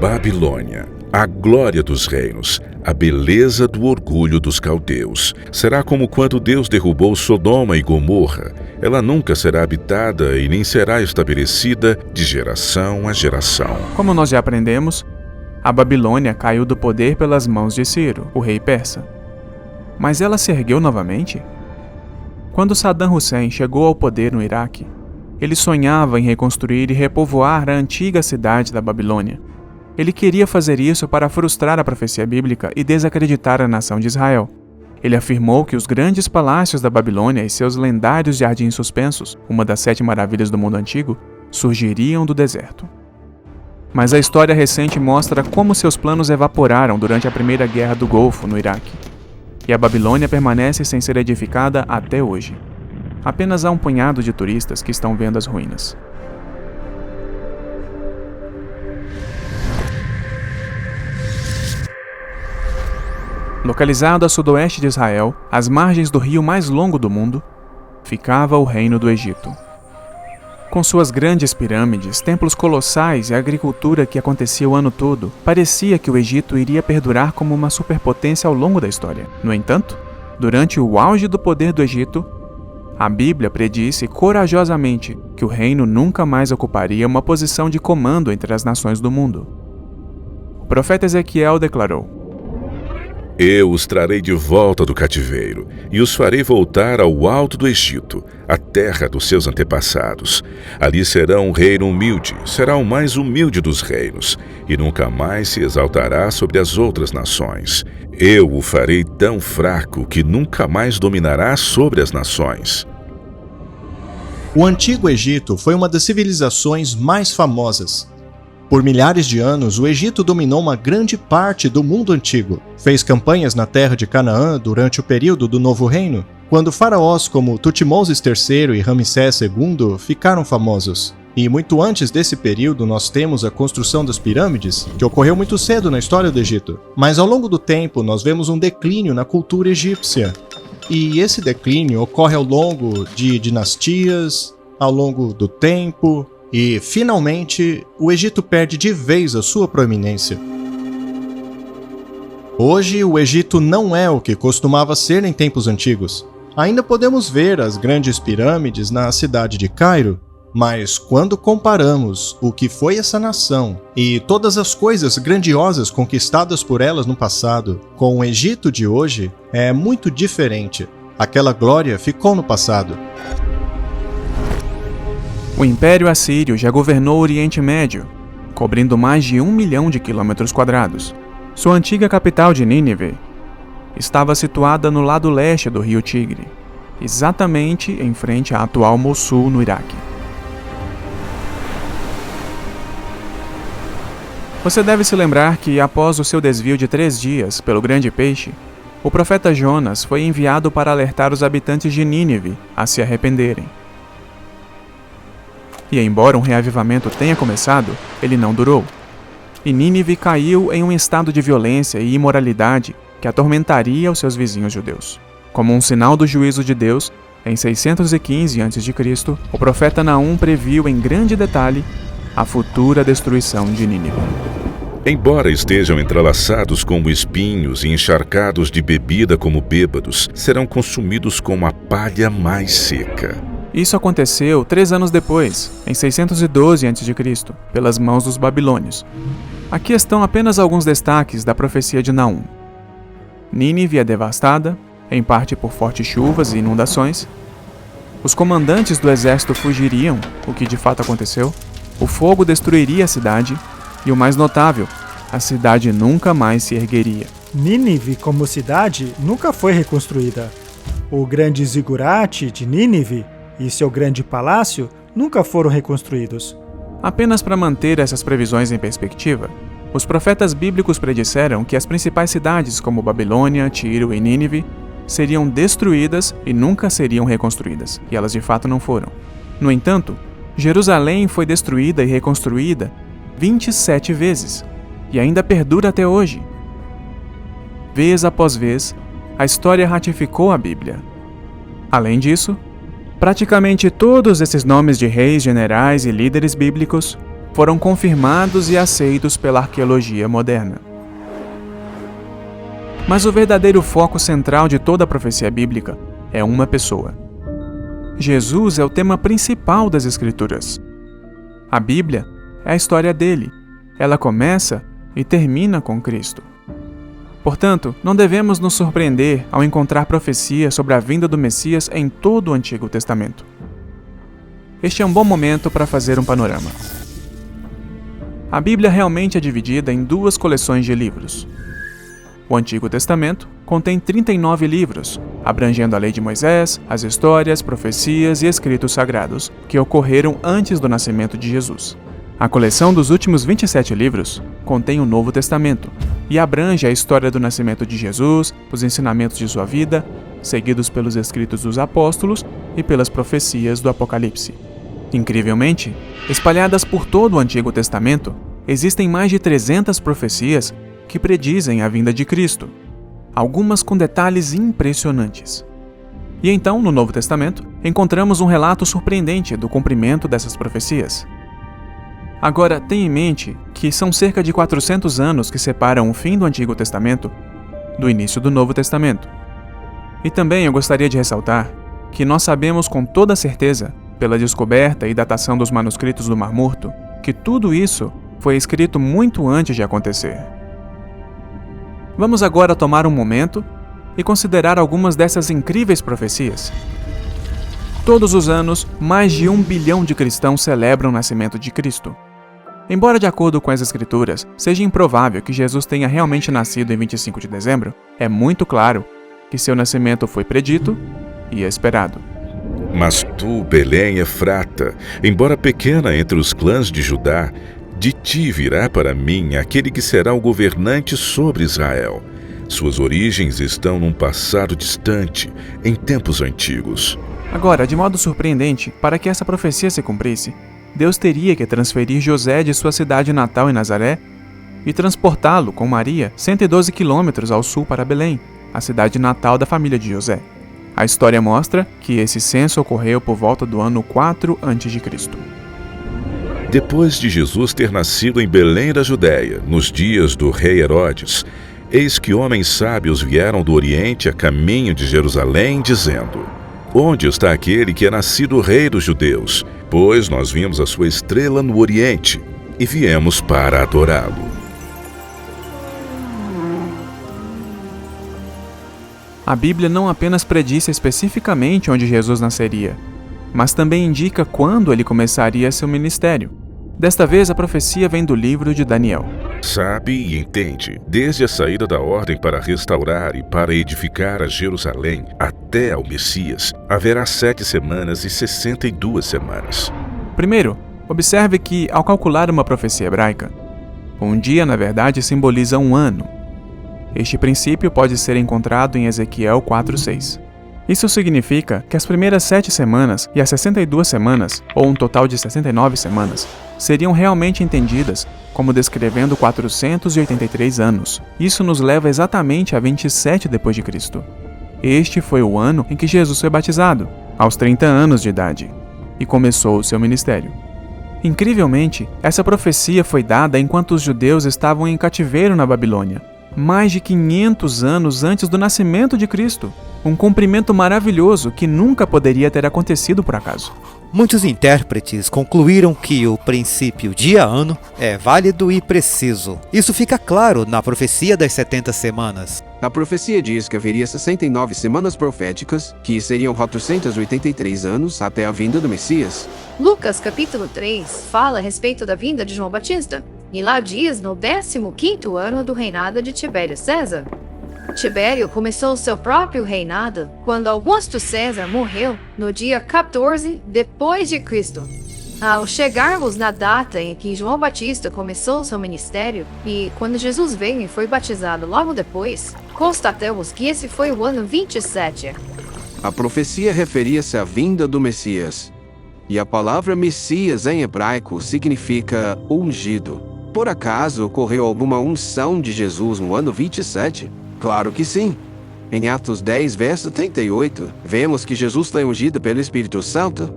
Babilônia, a glória dos reinos, a beleza do orgulho dos caldeus. Será como quando Deus derrubou Sodoma e Gomorra. Ela nunca será habitada e nem será estabelecida de geração a geração. Como nós já aprendemos, a Babilônia caiu do poder pelas mãos de Ciro, o rei persa. Mas ela se ergueu novamente? Quando Saddam Hussein chegou ao poder no Iraque, ele sonhava em reconstruir e repovoar a antiga cidade da Babilônia. Ele queria fazer isso para frustrar a profecia bíblica e desacreditar a nação de Israel. Ele afirmou que os grandes palácios da Babilônia e seus lendários jardins suspensos, uma das 7 maravilhas do mundo antigo, surgiriam do deserto. Mas a história recente mostra como seus planos evaporaram durante a Primeira Guerra do Golfo, no Iraque. E a Babilônia permanece sem ser edificada até hoje. Apenas há um punhado de turistas que estão vendo as ruínas. Localizado a sudoeste de Israel, às margens do rio mais longo do mundo, ficava o Reino do Egito. Com suas grandes pirâmides, templos colossais e a agricultura que acontecia o ano todo, parecia que o Egito iria perdurar como uma superpotência ao longo da história. No entanto, durante o auge do poder do Egito, a Bíblia predisse corajosamente que o reino nunca mais ocuparia uma posição de comando entre as nações do mundo. profeta Ezequiel declarou: Eu os trarei de volta do cativeiro e os farei voltar ao alto do Egito, a terra dos seus antepassados. Ali será um reino humilde, será o mais humilde dos reinos, e nunca mais se exaltará sobre as outras nações. Eu o farei tão fraco que nunca mais dominará sobre as nações. O Antigo Egito foi uma das civilizações mais famosas. Por milhares de anos, o Egito dominou uma grande parte do mundo antigo. Fez campanhas na terra de Canaã durante o período do Novo Reino, quando faraós como Tutmoses III e Ramsés II ficaram famosos. E muito antes desse período, nós temos a construção das pirâmides, que ocorreu muito cedo na história do Egito. Mas ao longo do tempo, nós vemos um declínio na cultura egípcia. E esse declínio ocorre ao longo de dinastias, ao longo do tempo, e, finalmente, o Egito perde de vez a sua proeminência. Hoje, o Egito não é o que costumava ser em tempos antigos. Ainda podemos ver as grandes pirâmides na cidade de Cairo, mas quando comparamos o que foi essa nação e todas as coisas grandiosas conquistadas por elas no passado com o Egito de hoje, é muito diferente. Aquela glória ficou no passado. O Império Assírio já governou o Oriente Médio, cobrindo mais de 1 milhão de quilômetros quadrados. Sua antiga capital de Nínive estava situada no lado leste do rio Tigre, exatamente em frente à atual Mossul, no Iraque. Você deve se lembrar que, após o seu desvio de 3 dias pelo grande peixe, o profeta Jonas foi enviado para alertar os habitantes de Nínive a se arrependerem. E embora um reavivamento tenha começado, ele não durou. E Nínive caiu em um estado de violência e imoralidade que atormentaria os seus vizinhos judeus. Como um sinal do juízo de Deus, em 615 a.C., o profeta Naum previu em grande detalhe a futura destruição de Nínive. Embora estejam entrelaçados como espinhos e encharcados de bebida como bêbados, serão consumidos como a palha mais seca. Isso aconteceu 3 anos depois, em 612 a.C., pelas mãos dos babilônios. Aqui estão apenas alguns destaques da profecia de Naum. Nínive é devastada, em parte por fortes chuvas e inundações. Os comandantes do exército fugiriam, o que de fato aconteceu. O fogo destruiria a cidade, e o mais notável, a cidade nunca mais se ergueria. Nínive, como cidade, nunca foi reconstruída. O grande zigurate de Nínive e seu grande palácio nunca foram reconstruídos. Apenas para manter essas previsões em perspectiva, os profetas bíblicos predisseram que as principais cidades como Babilônia, Tiro e Nínive seriam destruídas e nunca seriam reconstruídas, e elas de fato não foram. No entanto, Jerusalém foi destruída e reconstruída 27 vezes, e ainda perdura até hoje. Vez após vez, a história ratificou a Bíblia. Além disso, praticamente todos esses nomes de reis, generais e líderes bíblicos foram confirmados e aceitos pela arqueologia moderna. Mas o verdadeiro foco central de toda a profecia bíblica é uma pessoa. Jesus é o tema principal das Escrituras. A Bíblia é a história dele. Ela começa e termina com Cristo. Portanto, não devemos nos surpreender ao encontrar profecia sobre a vinda do Messias em todo o Antigo Testamento. Este é um bom momento para fazer um panorama. A Bíblia realmente é dividida em 2 coleções de livros. O Antigo Testamento contém 39 livros, abrangendo a lei de Moisés, as histórias, profecias e escritos sagrados, que ocorreram antes do nascimento de Jesus. A coleção dos últimos 27 livros contém o Novo Testamento e abrange a história do nascimento de Jesus, os ensinamentos de sua vida, seguidos pelos escritos dos apóstolos e pelas profecias do Apocalipse. Incrivelmente, espalhadas por todo o Antigo Testamento, existem mais de 300 profecias que predizem a vinda de Cristo, algumas com detalhes impressionantes. E então, no Novo Testamento, encontramos um relato surpreendente do cumprimento dessas profecias. Agora, tenha em mente que são cerca de 400 anos que separam o fim do Antigo Testamento do início do Novo Testamento. E também eu gostaria de ressaltar que nós sabemos com toda certeza, pela descoberta e datação dos manuscritos do Mar Morto, que tudo isso foi escrito muito antes de acontecer. Vamos agora tomar um momento e considerar algumas dessas incríveis profecias. Todos os anos, mais de 1 bilhão de cristãos celebram o nascimento de Cristo. Embora, de acordo com as Escrituras, seja improvável que Jesus tenha realmente nascido em 25 de dezembro, é muito claro que seu nascimento foi predito e esperado. Mas tu, Belém Efrata, embora pequena entre os clãs de Judá, de ti virá para mim aquele que será o governante sobre Israel. Suas origens estão num passado distante, em tempos antigos. Agora, de modo surpreendente, para que essa profecia se cumprisse, Deus teria que transferir José de sua cidade natal em Nazaré e transportá-lo com Maria 112 quilômetros ao sul para Belém, a cidade natal da família de José. A história mostra que esse censo ocorreu por volta do ano 4 a.C. Depois de Jesus ter nascido em Belém da Judéia, nos dias do rei Herodes, eis que homens sábios vieram do Oriente a caminho de Jerusalém, dizendo: Onde está aquele que é nascido rei dos judeus? Pois nós vimos a sua estrela no Oriente e viemos para adorá-lo. A Bíblia não apenas predisse especificamente onde Jesus nasceria, mas também indica quando ele começaria seu ministério. Desta vez, a profecia vem do livro de Daniel. Sabe e entende, desde a saída da ordem para restaurar e para edificar a Jerusalém até ao Messias, haverá 7 semanas e 62 semanas. Primeiro, observe que, ao calcular uma profecia hebraica, um dia, na verdade, simboliza um ano. Este princípio pode ser encontrado em Ezequiel 4:6. Isso significa que as primeiras 7 semanas e as 62 semanas, ou um total de 69 semanas, seriam realmente entendidas como descrevendo 483 anos. Isso nos leva exatamente a 27 d.C. Este foi o ano em que Jesus foi batizado, aos 30 anos de idade, e começou o seu ministério. Incrivelmente, essa profecia foi dada enquanto os judeus estavam em cativeiro na Babilônia, mais de 500 anos antes do nascimento de Cristo. Um cumprimento maravilhoso que nunca poderia ter acontecido por acaso. Muitos intérpretes concluíram que o princípio dia-ano é válido e preciso. Isso fica claro na profecia das 70 semanas. A profecia diz que haveria 69 semanas proféticas, que seriam 483 anos até a vinda do Messias. Lucas capítulo 3 fala a respeito da vinda de João Batista, e lá diz no 15º ano do reinado de Tibério César. Tibério começou seu próprio reinado quando Augusto César morreu no dia 14 depois de Cristo. Ao chegarmos na data em que João Batista começou seu ministério e quando Jesus veio e foi batizado logo depois, constatamos que esse foi o ano 27. A profecia referia-se à vinda do Messias, e a palavra Messias em hebraico significa ungido. Por acaso ocorreu alguma unção de Jesus no ano 27? Claro que sim. Em Atos 10, verso 38, vemos que Jesus foi ungido pelo Espírito Santo.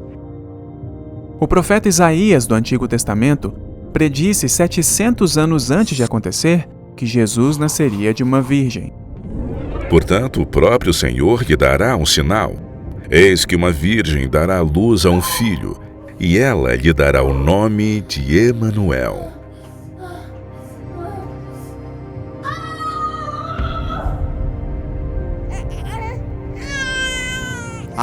O profeta Isaías do Antigo Testamento predisse 700 anos antes de acontecer que Jesus nasceria de uma virgem. Portanto, o próprio Senhor lhe dará um sinal. Eis que uma virgem dará à luz a um filho, e ela lhe dará o nome de Emanuel.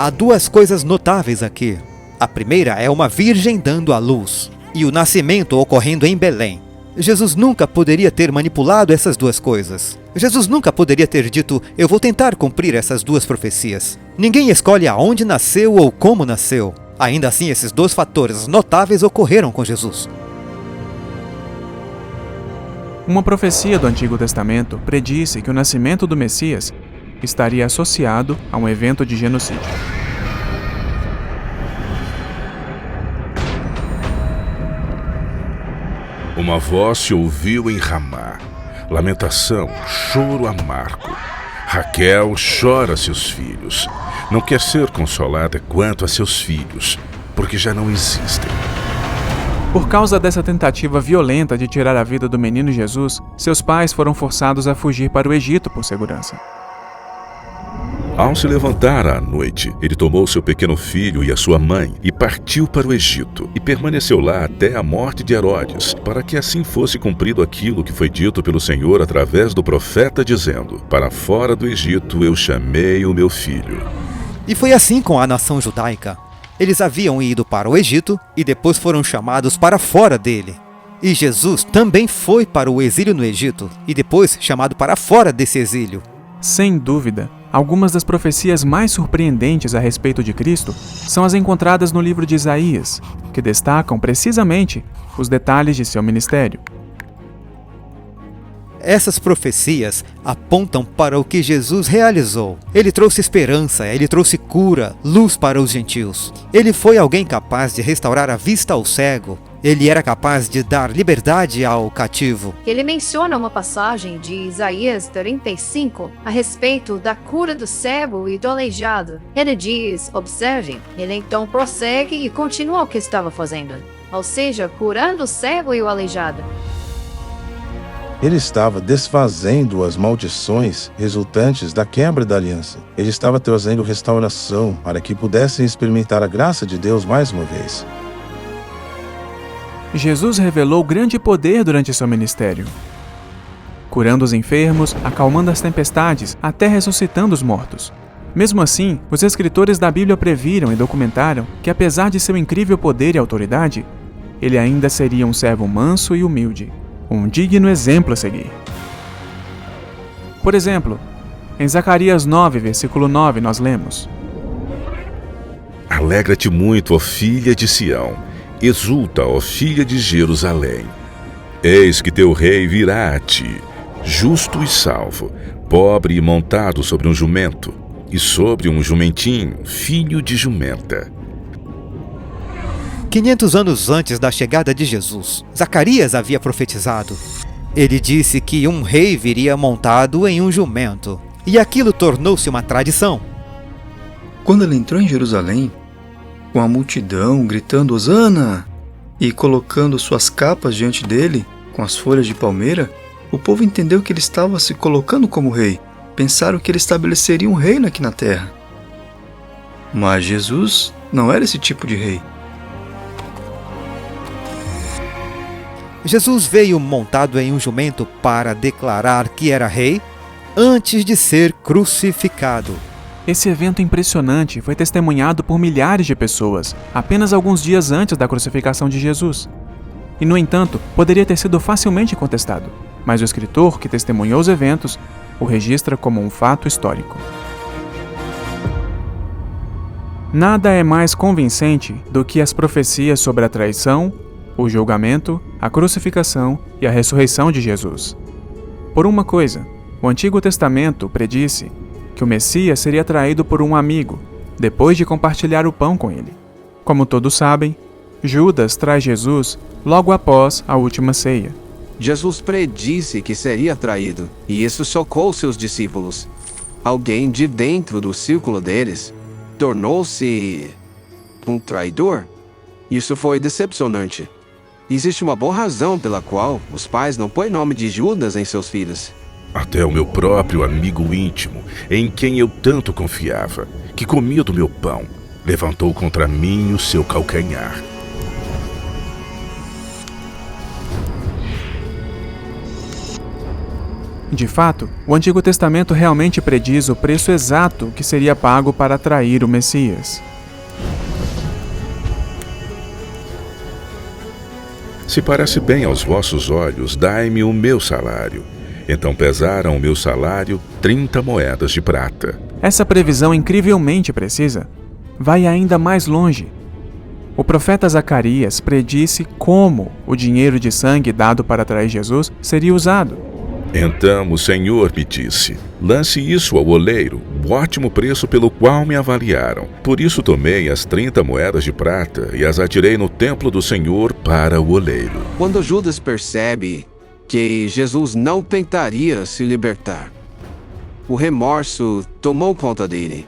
Há duas coisas notáveis aqui. A primeira é uma virgem dando à luz, e o nascimento ocorrendo em Belém. Jesus nunca poderia ter manipulado essas duas coisas. Jesus nunca poderia ter dito, eu vou tentar cumprir essas duas profecias. Ninguém escolhe aonde nasceu ou como nasceu. Ainda assim, esses dois fatores notáveis ocorreram com Jesus. Uma profecia do Antigo Testamento predisse que o nascimento do Messias estaria associado a um evento de genocídio. Uma voz se ouviu em Ramá, lamentação, choro amargo. Raquel chora seus filhos. Não quer ser consolada quanto a seus filhos, porque já não existem. Por causa dessa tentativa violenta de tirar a vida do menino Jesus, seus pais foram forçados a fugir para o Egito por segurança. Ao se levantar à noite, ele tomou seu pequeno filho e a sua mãe e partiu para o Egito, e permaneceu lá até a morte de Herodes, para que assim fosse cumprido aquilo que foi dito pelo Senhor através do profeta, dizendo: para fora do Egito eu chamei o meu filho. E foi assim com a nação judaica. Eles haviam ido para o Egito e depois foram chamados para fora dele. E Jesus também foi para o exílio no Egito e depois chamado para fora desse exílio. Sem dúvida, algumas das profecias mais surpreendentes a respeito de Cristo são as encontradas no livro de Isaías, que destacam precisamente os detalhes de seu ministério. Essas profecias apontam para o que Jesus realizou. Ele trouxe esperança, ele trouxe cura, luz para os gentios. Ele foi alguém capaz de restaurar a vista ao cego. Ele era capaz de dar liberdade ao cativo. Ele menciona uma passagem de Isaías 35 a respeito da cura do cego e do aleijado. Ele diz: observem. Ele então prossegue e continua o que estava fazendo, ou seja, curando o cego e o aleijado. Ele estava desfazendo as maldições resultantes da quebra da aliança. Ele estava trazendo restauração para que pudessem experimentar a graça de Deus mais uma vez. Jesus revelou grande poder durante seu ministério, curando os enfermos, acalmando as tempestades, até ressuscitando os mortos. Mesmo assim, os escritores da Bíblia previram e documentaram que, apesar de seu incrível poder e autoridade, ele ainda seria um servo manso e humilde, um digno exemplo a seguir. Por exemplo, em Zacarias 9, versículo 9, nós lemos: Alegra-te muito, ó filha de Sião. Exulta, ó filha de Jerusalém. Eis que teu rei virá a ti, justo e salvo, pobre e montado sobre um jumento, e sobre um jumentinho, filho de jumenta. 500 anos antes da chegada de Jesus, Zacarias havia profetizado. Ele disse que um rei viria montado em um jumento, e aquilo tornou-se uma tradição. Quando ele entrou em Jerusalém, com a multidão gritando Hosana e colocando suas capas diante dele com as folhas de palmeira, o povo entendeu que ele estava se colocando como rei. Pensaram que ele estabeleceria um reino aqui na terra. Mas Jesus não era esse tipo de rei. Jesus veio montado em um jumento para declarar que era rei antes de ser crucificado. Esse evento impressionante foi testemunhado por milhares de pessoas, apenas alguns dias antes da crucificação de Jesus. E, no entanto, poderia ter sido facilmente contestado, mas o escritor que testemunhou os eventos o registra como um fato histórico. Nada é mais convincente do que as profecias sobre a traição, o julgamento, a crucificação e a ressurreição de Jesus. Por uma coisa, o Antigo Testamento predisse que o Messias seria traído por um amigo, depois de compartilhar o pão com ele. Como todos sabem, Judas traz Jesus logo após a última ceia. Jesus predisse que seria traído, e isso chocou seus discípulos. Alguém de dentro do círculo deles tornou-se um traidor. Isso foi decepcionante. Existe uma boa razão pela qual os pais não põem nome de Judas em seus filhos. Até o meu próprio amigo íntimo, em quem eu tanto confiava, que comia do meu pão, levantou contra mim o seu calcanhar. De fato, o Antigo Testamento realmente prediz o preço exato que seria pago para atrair o Messias. Se parece bem aos vossos olhos, dai-me o meu salário. Então pesaram o meu salário 30 moedas de prata. Essa previsão incrivelmente precisa vai ainda mais longe. O profeta Zacarias predisse como o dinheiro de sangue dado para atrair Jesus seria usado. Então o Senhor me disse: lance isso ao oleiro, o ótimo preço pelo qual me avaliaram. Por isso tomei as 30 moedas de prata e as atirei no templo do Senhor para o oleiro. Quando Judas percebe que Jesus não tentaria se libertar, o remorso tomou conta dele.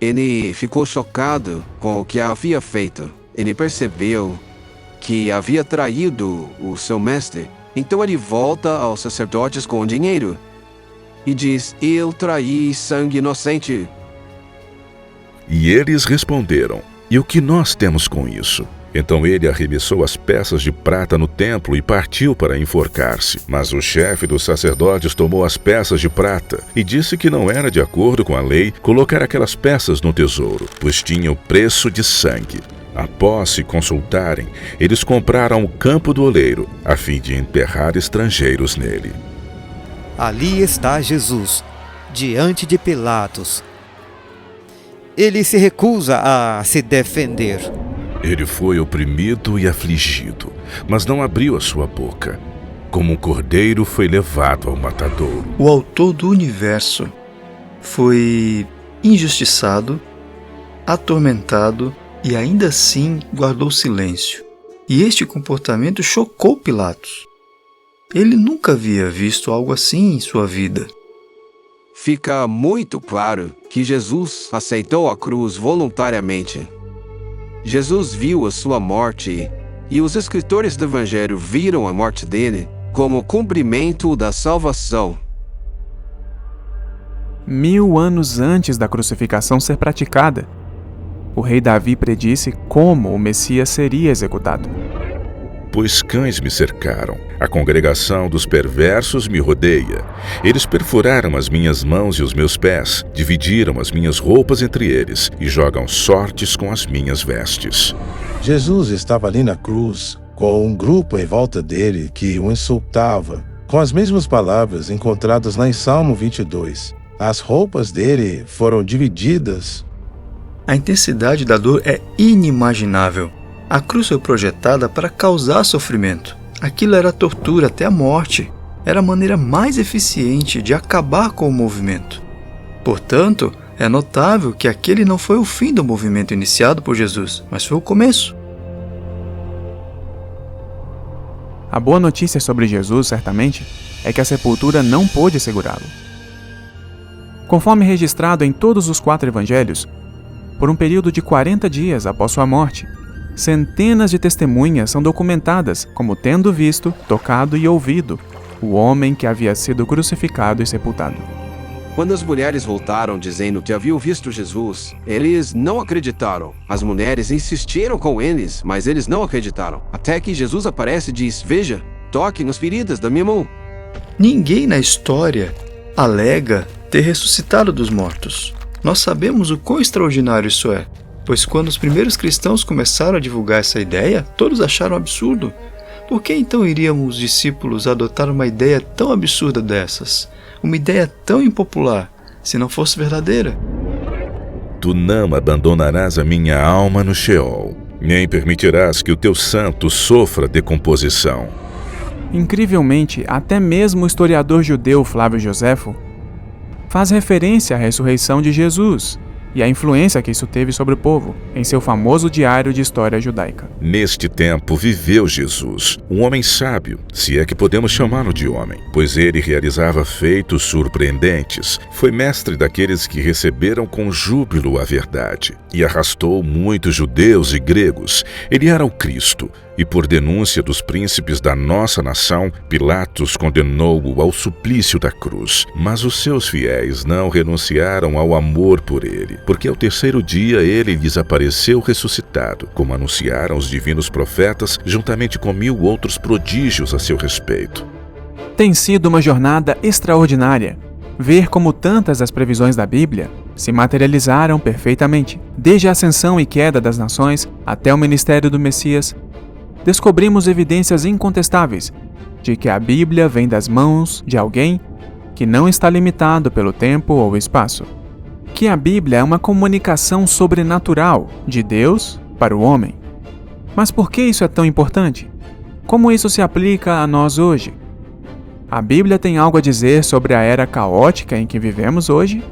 Ele ficou chocado com o que havia feito. Ele percebeu que havia traído o seu mestre. Então ele volta aos sacerdotes com o dinheiro e diz: eu traí sangue inocente. E eles responderam: e o que nós temos com isso? Então ele arremessou as peças de prata no templo e partiu para enforcar-se. Mas o chefe dos sacerdotes tomou as peças de prata e disse que não era de acordo com a lei colocar aquelas peças no tesouro, pois tinham preço de sangue. Após se consultarem, eles compraram o campo do oleiro, a fim de enterrar estrangeiros nele. Ali está Jesus, diante de Pilatos. Ele se recusa a se defender. Ele foi oprimido e afligido, mas não abriu a sua boca. Como um cordeiro foi levado ao matadouro. O autor do universo foi injustiçado, atormentado e ainda assim guardou silêncio. E este comportamento chocou Pilatos. Ele nunca havia visto algo assim em sua vida. Fica muito claro que Jesus aceitou a cruz voluntariamente. Jesus viu a sua morte, e os escritores do Evangelho viram a morte dele como cumprimento da salvação. 1000 anos antes da crucificação ser praticada, o rei Davi predisse como o Messias seria executado. Pois cães me cercaram, a congregação dos perversos me rodeia. Eles perfuraram as minhas mãos e os meus pés, dividiram as minhas roupas entre eles e jogam sortes com as minhas vestes. Jesus estava ali na cruz, com um grupo em volta dele que o insultava, com as mesmas palavras encontradas lá em Salmo 22. As roupas dele foram divididas. A intensidade da dor é inimaginável. A cruz foi projetada para causar sofrimento. Aquilo era tortura até a morte. Era a maneira mais eficiente de acabar com o movimento. Portanto, é notável que aquele não foi o fim do movimento iniciado por Jesus, mas foi o começo. A boa notícia sobre Jesus, certamente, é que a sepultura não pôde segurá-lo. Conforme registrado em todos os 4 evangelhos, por um período de 40 dias após sua morte, centenas de testemunhas são documentadas como tendo visto, tocado e ouvido o homem que havia sido crucificado e sepultado. Quando as mulheres voltaram dizendo que haviam visto Jesus, eles não acreditaram. As mulheres insistiram com eles, mas eles não acreditaram. Até que Jesus aparece e diz: veja, toque nas feridas da minha mão. Ninguém na história alega ter ressuscitado dos mortos. Nós sabemos o quão extraordinário isso é, pois quando os primeiros cristãos começaram a divulgar essa ideia, todos acharam absurdo. Por que então iriam os discípulos adotar uma ideia tão absurda dessas? Uma ideia tão impopular, se não fosse verdadeira? Tu não abandonarás a minha alma no Sheol, nem permitirás que o teu santo sofra decomposição. Incrivelmente, até mesmo o historiador judeu Flávio Joséfo faz referência à ressurreição de Jesus e à influência que isso teve sobre o povo, em seu famoso diário de história judaica. Neste tempo viveu Jesus, um homem sábio, se é que podemos chamá-lo de homem, pois ele realizava feitos surpreendentes, foi mestre daqueles que receberam com júbilo a verdade, e arrastou muitos judeus e gregos. Ele era o Cristo, e por denúncia dos príncipes da nossa nação, Pilatos condenou-o ao suplício da cruz. Mas os seus fiéis não renunciaram ao amor por ele, porque ao terceiro dia ele lhes apareceu ressuscitado, como anunciaram os divinos profetas, juntamente com 1000 outros prodígios a seu respeito. Tem sido uma jornada extraordinária ver como tantas das previsões da Bíblia se materializaram perfeitamente. Desde a ascensão e queda das nações até o ministério do Messias, descobrimos evidências incontestáveis de que a Bíblia vem das mãos de alguém que não está limitado pelo tempo ou espaço. Que a Bíblia é uma comunicação sobrenatural de Deus para o homem. Mas por que isso é tão importante? Como isso se aplica a nós hoje? A Bíblia tem algo a dizer sobre a era caótica em que vivemos hoje?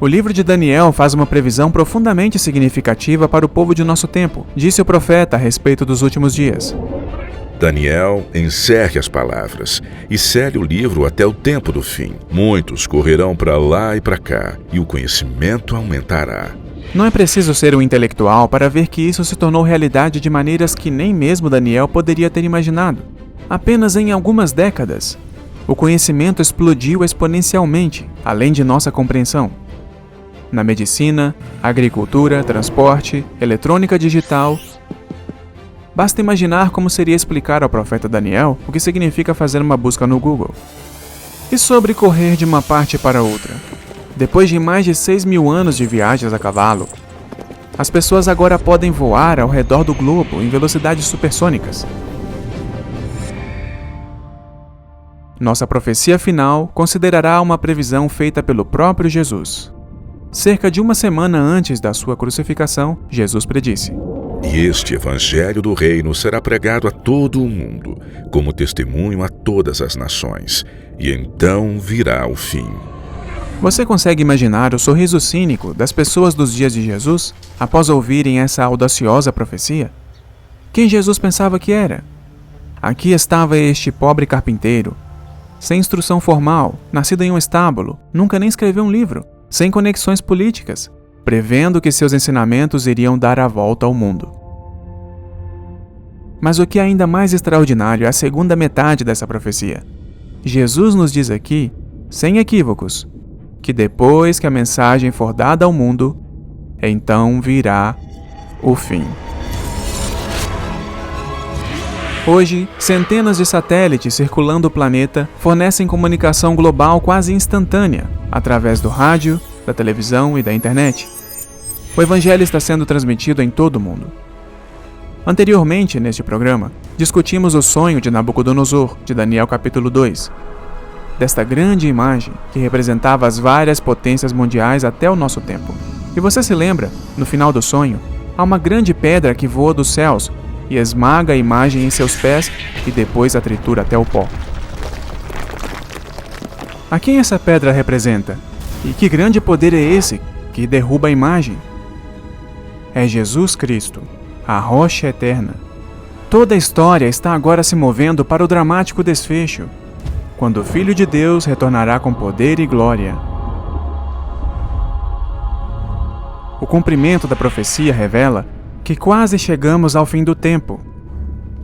O livro de Daniel faz uma previsão profundamente significativa para o povo de nosso tempo, disse o profeta a respeito dos últimos dias. Daniel encerre as palavras e cele o livro até o tempo do fim. Muitos correrão para lá e para cá, e o conhecimento aumentará. Não é preciso ser um intelectual para ver que isso se tornou realidade de maneiras que nem mesmo Daniel poderia ter imaginado. Apenas em algumas décadas, o conhecimento explodiu exponencialmente, além de nossa compreensão. na medicina, agricultura, transporte, eletrônica digital. Basta imaginar como seria explicar ao profeta Daniel o que significa fazer uma busca no Google. E sobre correr de uma parte para outra? Depois de mais de 6.000 anos de viagens a cavalo, as pessoas agora podem voar ao redor do globo em velocidades supersônicas. Nossa profecia final considerará uma previsão feita pelo próprio Jesus. Cerca de uma semana antes da sua crucificação, Jesus predisse: E este evangelho do reino será pregado a todo o mundo, como testemunho a todas as nações, e então virá o fim. Você consegue imaginar o sorriso cínico das pessoas dos dias de Jesus após ouvirem essa audaciosa profecia? Quem Jesus pensava que era? Aqui estava este pobre carpinteiro, sem instrução formal, nascido em um estábulo, nunca nem escreveu um livro, sem conexões políticas, prevendo que seus ensinamentos iriam dar a volta ao mundo. Mas o que é ainda mais extraordinário é a segunda metade dessa profecia. Jesus nos diz aqui, sem equívocos, que depois que a mensagem for dada ao mundo, então virá o fim. Hoje, centenas de satélites circulando o planeta fornecem comunicação global quase instantânea, através do rádio, da televisão e da internet. O Evangelho está sendo transmitido em todo o mundo. Anteriormente, neste programa, discutimos o sonho de Nabucodonosor, de Daniel capítulo 2. Desta grande imagem que representava as várias potências mundiais até o nosso tempo. E você se lembra, no final do sonho, há uma grande pedra que voa dos céus e esmaga a imagem em seus pés e depois a tritura até o pó. A quem essa pedra representa? E que grande poder é esse que derruba a imagem? É Jesus Cristo, a rocha eterna. Toda a história está agora se movendo para o dramático desfecho, quando o Filho de Deus retornará com poder e glória. O cumprimento da profecia revela que quase chegamos ao fim do tempo.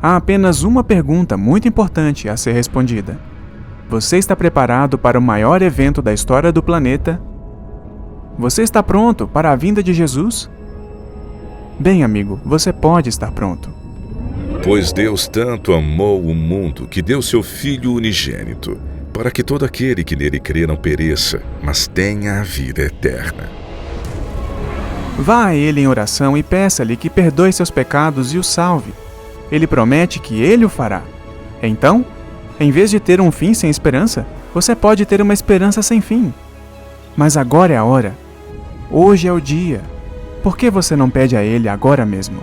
Há apenas uma pergunta muito importante a ser respondida. Você está preparado para o maior evento da história do planeta? Você está pronto para a vinda de Jesus? Bem, amigo, você pode estar pronto. Pois Deus tanto amou o mundo que deu seu Filho unigênito, para que todo aquele que nele crê não pereça, mas tenha a vida eterna. Vá a Ele em oração e peça-lhe que perdoe seus pecados e o salve. Ele promete que Ele o fará. Então, em vez de ter um fim sem esperança, você pode ter uma esperança sem fim. Mas agora é a hora. Hoje é o dia. Por que você não pede a Ele agora mesmo?